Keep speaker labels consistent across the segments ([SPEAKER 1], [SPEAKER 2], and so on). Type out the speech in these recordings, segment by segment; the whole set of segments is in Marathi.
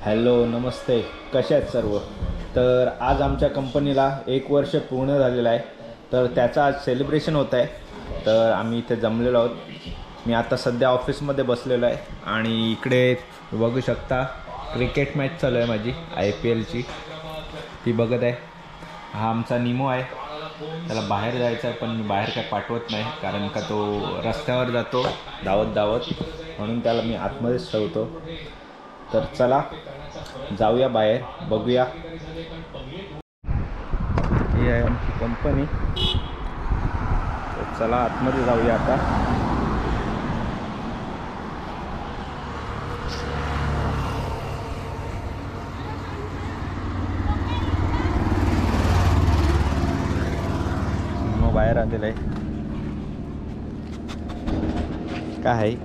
[SPEAKER 1] हॅलो नमस्ते, कसे आहेत सर्व. तर आज आमच्या कंपनीला 1 वर्ष पूर्ण झालेलं आहे. तर त्याचं आज सेलिब्रेशन होत आहे. तर आम्ही इथे जमलेलो आहोत. मी आता सध्या ऑफिसमध्ये बसलेलो आहे आणि इकडे बघू शकता क्रिकेट मॅच चालू आहे माझी IPLची, ती बघत आहे. हा आमचा निमो आहे. त्याला बाहेर जायचं आहे पण मी बाहेर काय पाठवत नाही, कारण का तो रस्त्यावर जातो धावत धावत, म्हणून त्याला मी आतमध्येच ठेवतो. तर चला जाऊया बाहेर, बघूया. ही आहे आमची कंपनी. तर चला आतमध्ये जाऊया आता. मग बाहेर आलेलं आहे. काय आहे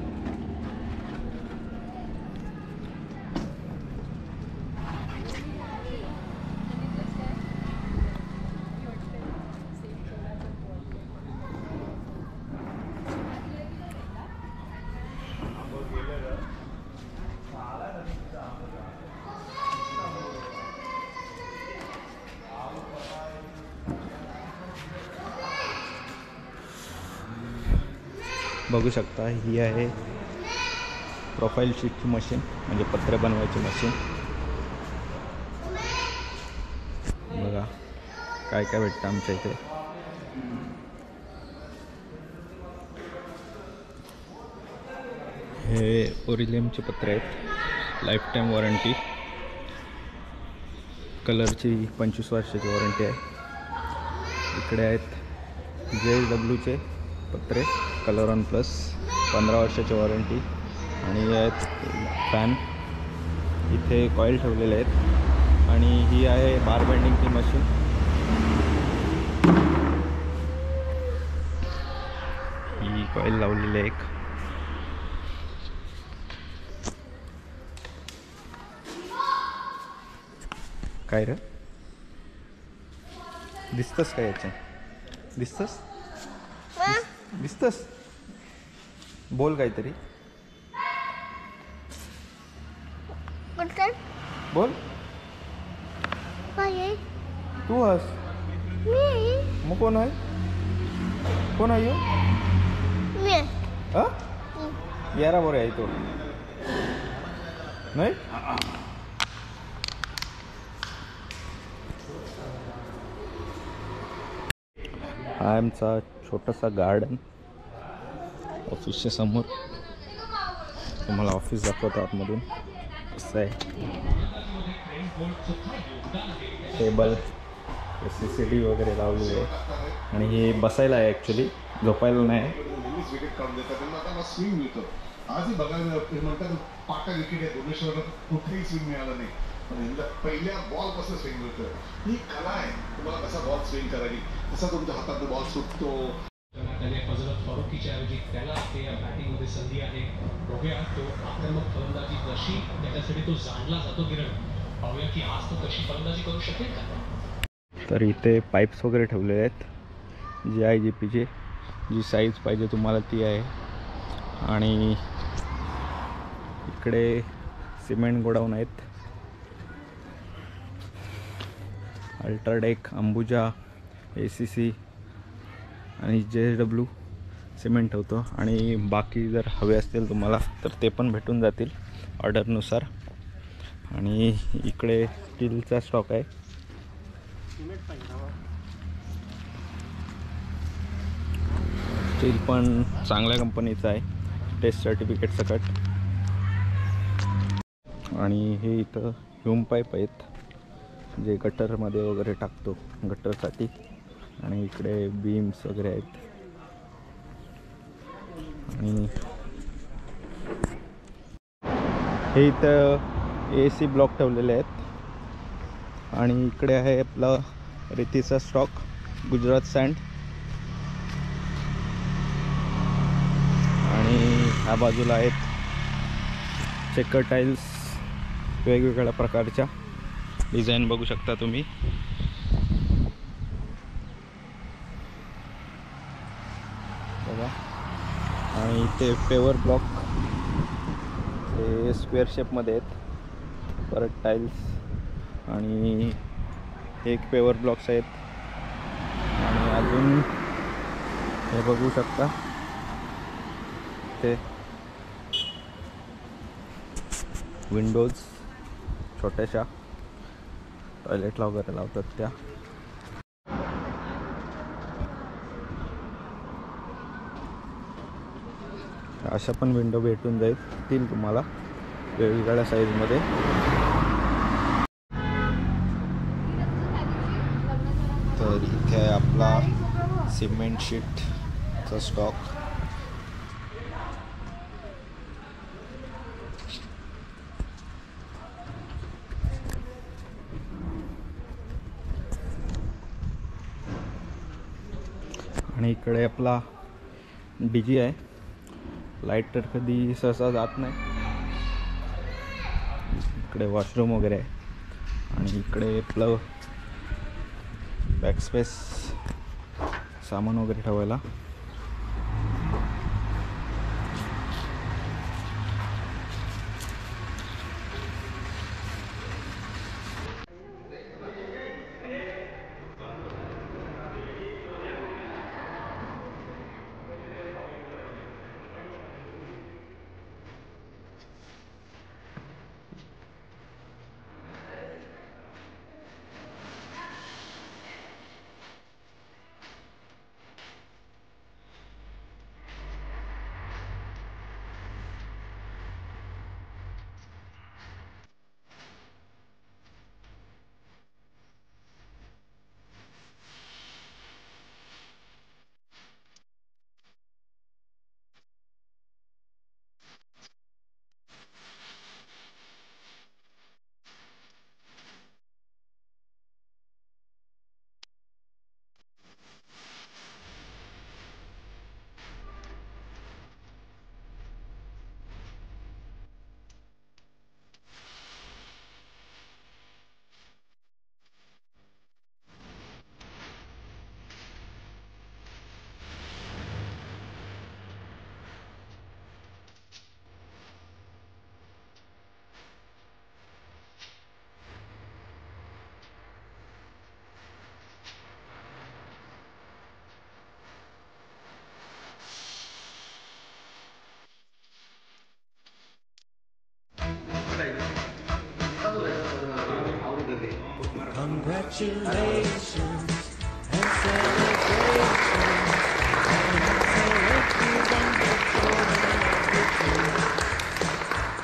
[SPEAKER 1] बघू शकता. ही आहे प्रोफाईल शीटची मशीन, म्हणजे पत्रे बनवायची मशीन. बघा काय काय भेटतं आमच्या इथे. हे ओरिलियमचे पत्रे आहेत, लाईफ टाईम वॉरंटी. कलरची 25 वर्षाची वॉरंटी आहे. इकडे आहेत JSWचे पत्रे, कलर ऑन प्लस, 15 वर्षाची वॉरंटी. आणि आहेत फॅन. इथे कॉईल ठेवलेले आहेत. आणि ही आहे बार बेंडिंगची मशीन. ही कॉईल लावलेली आहे एक. काय रे दिसतस काय याच्या? दिसतस दिसतस बोल काहीतरी बोल. तू हस. मग कोण आहे? कोण आहे हा? यारा बरं आहे तो नाही. हा आमचा छोटासा गार्डन ऑफिसच्या समोर. तुम्हाला ऑफिस दाखवतो आतमधून कसं आहे. टेबल, CCTV वगैरे लावलेली आहे. आणि हे बसायला आहे ॲक्च्युली, झोपायला नाही. आजही बघायला म्हणतात पाका विकेट आहे भुवनेश्वरला, कुठेही स्विंग मिळाला नाही. पण पहिल्या बॉल कसं स्विंग होतं, ही कला आहे. तुम्हाला कसा बॉल स्विंग करायची, कसा तुमच्या हातात बॉल सुटतो. त्याने फजलत फारुकीच्या ऐवजी त्याला ते बॅटिंगमध्ये संधी आहे. बघूया तो आक्रमक फलंदाजी जशी त्याच्यासाठी तो जाणला जातो किरण, पाहूया की आज तो कशी फलंदाजी करू शकेल का. तर इथे पाईप्स वगैरे ठेवलेले आहेत, GIGPचे. जी साईज पाहिजे तुम्हाला ती आहे. आणि इकडे सिमेंट गोडाऊन आहेत. अल्ट्राटेक, अंबुजा, ACC आणि JSW सिमेंट ठेवतो. आणि बाकी जर हवे असतील तुम्हाला तर ते पण भेटून जातील ऑर्डरनुसार. आणि इकडे स्टीलचा स्टॉक आहे. स्टील पण चांगल्या कंपनीचं आहे, टेस्ट सर्टिफिकेट सकट. आणि हे इथं ह्यूम पाईप आहेत, जे गटरमध्ये वगैरे टाकतो गटरसाठी. आणि इकडे बीम्स वगैरे आहेत. आणि हे इथं AC ब्लॉक ठेवलेले आहेत. आणि इकडे आहे आपला रेतीचा स्टॉक, गुजरात सँड. आणि ह्या बाजूला आहेत चेकर टाईल्स, वेगवेगळ्या प्रकारच्या डिझाईन बघू शकता तुम्ही. बघा. आणि इथे पेवर ब्लॉक, हे स्क्वेअर शेपमध्ये आहेत. परत टाईल्स आणि एक पेवर ब्लॉक्स आहेत आणि अजून हे बघू शकता ते विंडोज छोट्याशा टॉयलेटला वगैरे लावतात त्या. अशा पण विंडो भेटून जाईल तुम्हाला वेगवेगळ्या साईजमध्ये. तर इथे आहे आपला सिमेंट शीटचा स्टॉक. आणि इकडे आपला डीजी आहे. लाईट तर कधी सहसा जात नाही. इकडे वॉशरूम वगैरे आहे आणि इकडे आपलं बॅकस्पेस सामान वगैरे ठेवायला.
[SPEAKER 2] Congratulations and celebrations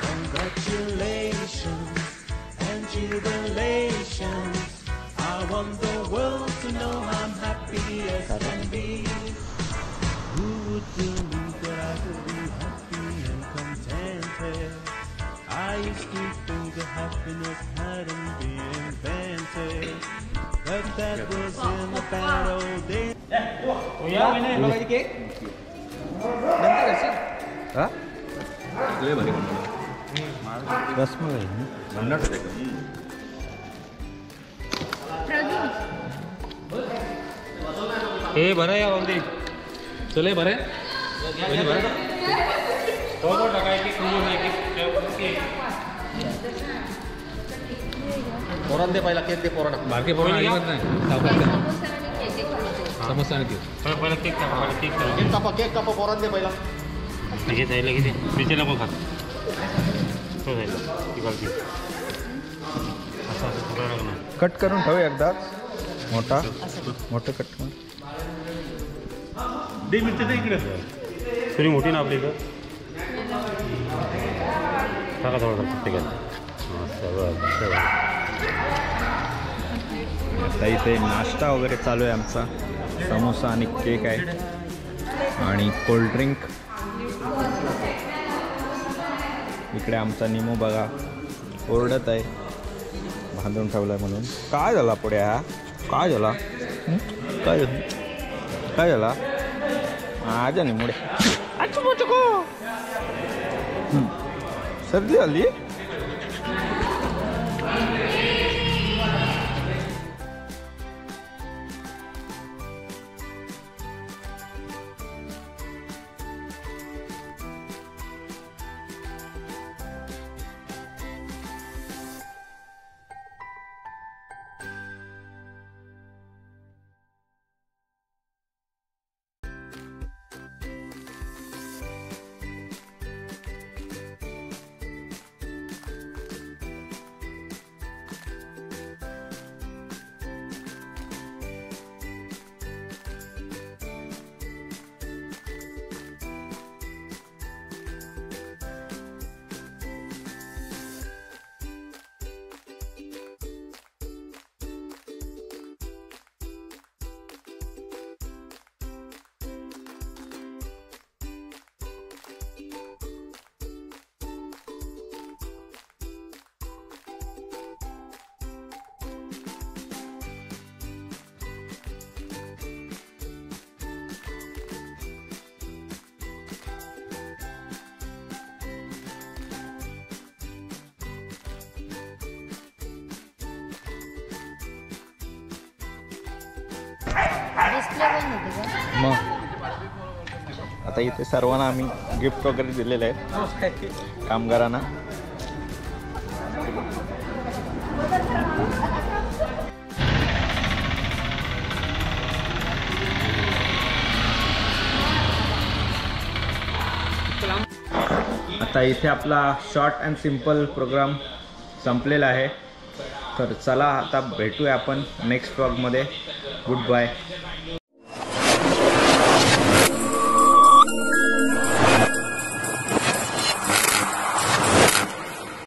[SPEAKER 2] congratulations and jubilations. I want the world to know I'm happy as can be. Who would believe that I could be happy and contented? I used to think that happiness hadn't been invented, but that was in the bad old days.
[SPEAKER 3] हे बरं या अगदी चले बरं
[SPEAKER 4] पोरांना दे पहिला केक दे पोरांना.
[SPEAKER 3] बारके पोरांना अजिबात नाही. समोसा आणि पहिला केक कापा
[SPEAKER 4] केक कापा पोरांना दे पहिला.
[SPEAKER 3] हे जायला किती पिचेला पण खात तो जायला ती बालकी असं असं पकडायला लागणार.
[SPEAKER 1] कट करून ठेवू एकदाच मोठं कट करून.
[SPEAKER 3] दे मिरची तर इकडे थोडी मोठी ना आपली इकडं टाका थोडं ठीक आहे.
[SPEAKER 1] आता इथे नाश्ता वगैरे चालू आहे आमचा. समोसा आणि केक आहे आणि कोल्ड्रिंक. इकडे आमचा निमो बघा ओरडत आहे बांधून ठेवला आहे म्हणून. काय झाला पुढे हा काय झाला काय झाला आजा निमोडे सर्दी झाली.
[SPEAKER 5] डिस्प्ले पण होते का?
[SPEAKER 1] मग आता इथे सर्वांना आम्ही गिफ्ट वगैरे दिलेले आहेत कामगारांना. आता इथे आपला शॉर्ट अँड सिम्पल प्रोग्राम संपलेला आहे. तर चला आता भेटूया आपण नेक्स्ट व्लॉगमध्ये. Good bye.